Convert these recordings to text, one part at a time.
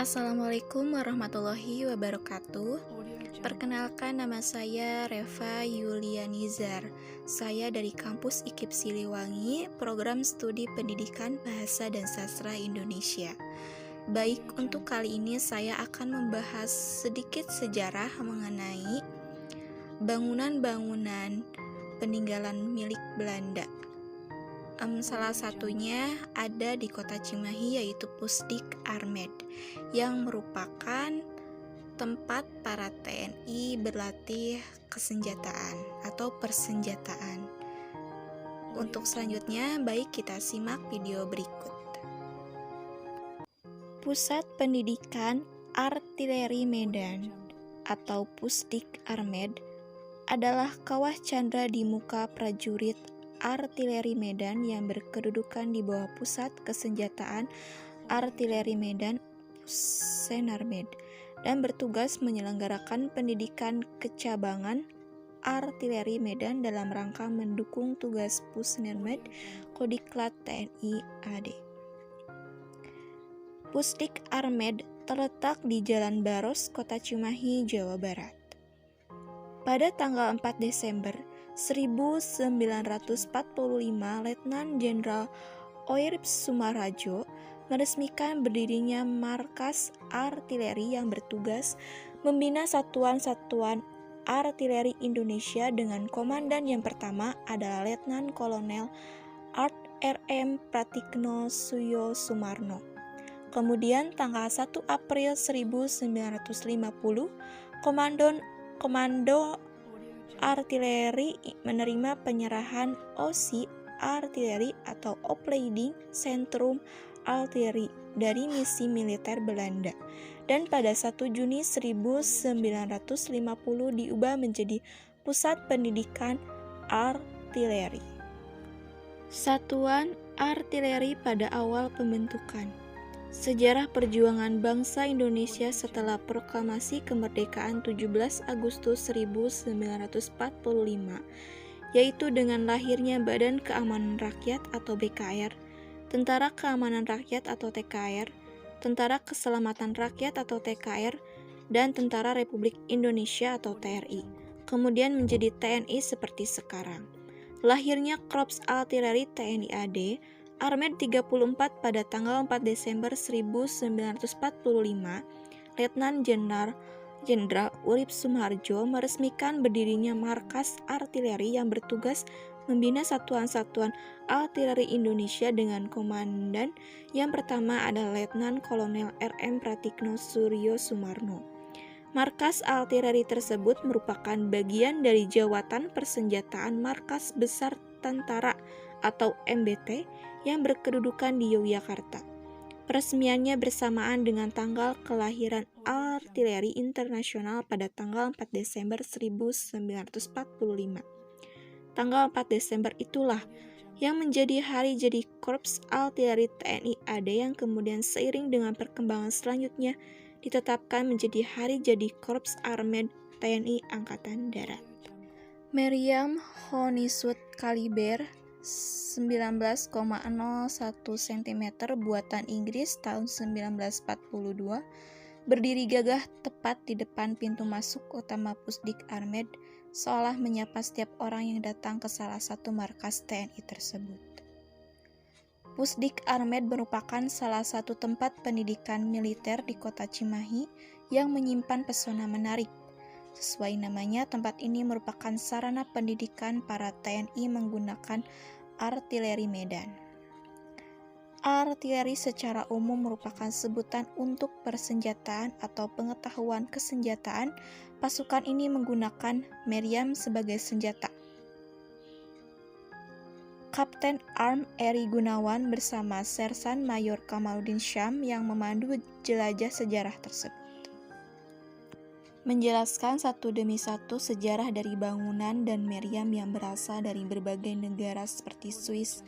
Assalamualaikum warahmatullahi wabarakatuh. Perkenalkan, nama saya Reva Yulianizar. Saya dari kampus IKIP Siliwangi, program studi pendidikan Bahasa dan Sastra Indonesia. Baik, untuk kali ini saya akan membahas sedikit sejarah mengenai bangunan-bangunan peninggalan milik Belanda. Salah satunya ada di kota Cimahi, yaitu Pusdik Armed, yang merupakan tempat para TNI berlatih kesenjataan atau persenjataan. Untuk selanjutnya, baik kita simak video berikut. Pusat Pendidikan Artileri Medan atau Pusdik Armed adalah kawah candra di muka prajurit Artileri Medan yang berkedudukan di bawah Pusat Kesenjataan Artileri Medan Pussenarmed dan bertugas menyelenggarakan pendidikan kecabangan Artileri Medan dalam rangka mendukung tugas Pussenarmed Kodiklat TNI AD. Pusdik Armed terletak di Jalan Baros, Kota Cimahi, Jawa Barat. Pada tanggal 4 Desember 1945, Letnan Jenderal Oirip Sumarrajo meresmikan berdirinya Markas Artileri yang bertugas membina satuan-satuan artileri Indonesia dengan komandan yang pertama adalah Letnan Kolonel Art R.M. Pratikno Suyo Sumarno. Kemudian tanggal 1 April 1950, Komando Artileri menerima penyerahan OSI Artileri atau Opleiding Centrum Artileri dari misi militer Belanda, dan pada 1 Juni 1950 diubah menjadi Pusat Pendidikan Artileri. Satuan Artileri pada awal pembentukan. Sejarah perjuangan bangsa Indonesia setelah proklamasi kemerdekaan 17 Agustus 1945, yaitu dengan lahirnya Badan Keamanan Rakyat atau BKR, Tentara Keamanan Rakyat atau TKR, Tentara Keselamatan Rakyat atau TKR, dan Tentara Republik Indonesia atau TRI, kemudian menjadi TNI seperti sekarang. Lahirnya Korps Artileri TNI AD, Armed 34 pada tanggal 4 Desember 1945, Letnan Jenderal Urip Sumarjo meresmikan berdirinya Markas Artileri yang bertugas membina satuan-satuan artileri Indonesia dengan komandan yang pertama adalah Letnan Kolonel R.M. Pratikno Suryo Sumarno. Markas Artileri tersebut merupakan bagian dari Jawatan Persenjataan Markas Besar Tentara atau MBT yang berkedudukan di Yogyakarta. Peresmiannya bersamaan dengan tanggal kelahiran Artileri Internasional pada tanggal 4 Desember 1945. Tanggal 4 Desember itulah yang menjadi hari jadi Korps Artileri TNI AD yang kemudian seiring dengan perkembangan selanjutnya ditetapkan menjadi hari jadi Korps Armed TNI Angkatan Darat. Meriam Honisud kaliber 19,01 cm buatan Inggris tahun 1942 berdiri gagah tepat di depan pintu masuk utama Pusdik Armed, seolah menyapa setiap orang yang datang ke salah satu markas TNI tersebut. Pusdik Armed merupakan salah satu tempat pendidikan militer di kota Cimahi yang menyimpan pesona menarik. Sesuai namanya, tempat ini merupakan sarana pendidikan para TNI menggunakan artileri Medan. Artileri secara umum merupakan sebutan untuk persenjataan atau pengetahuan kesenjataan. Pasukan ini menggunakan meriam sebagai senjata. Kapten Arm Eri Gunawan bersama Sersan Mayor Kamaluddin Syam yang memandu jelajah sejarah tersebut. Menjelaskan satu demi satu sejarah dari bangunan dan meriam yang berasal dari berbagai negara seperti Swiss,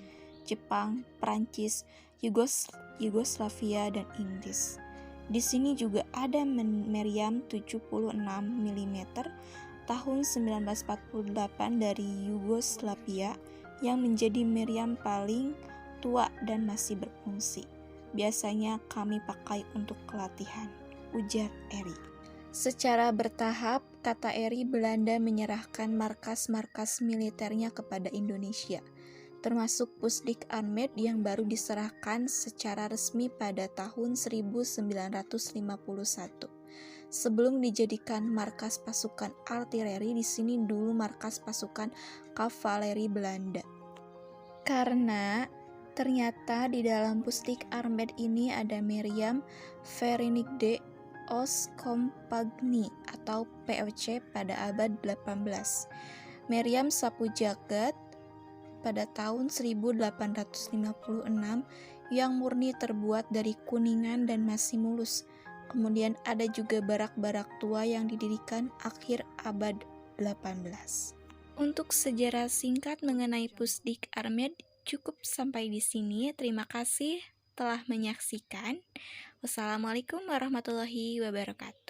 Jepang, Prancis, Yugoslavia, dan Inggris. Di sini juga ada meriam 76 mm tahun 1948 dari Yugoslavia yang menjadi meriam paling tua dan masih berfungsi. biasanya kami pakai untuk latihan, ujar Eri. Secara bertahap, kata Eri, Belanda menyerahkan markas-markas militernya kepada Indonesia, termasuk Pusdik Armet yang baru diserahkan secara resmi pada tahun 1951. Sebelum dijadikan markas pasukan artileri, di sini dulu markas pasukan kavaleri Belanda. Karena ternyata di dalam Pusdik Armet ini ada Meriam Verenigde Oostkompagnie atau POC pada abad 18. Meriam Sapu Jagat pada tahun 1856 yang murni terbuat dari kuningan dan masih mulus. Kemudian ada juga barak-barak tua yang didirikan akhir abad 18. Untuk sejarah singkat mengenai Pusdik Armet cukup sampai di sini. Terima kasih telah menyaksikan. Wassalamualaikum warahmatullahi wabarakatuh.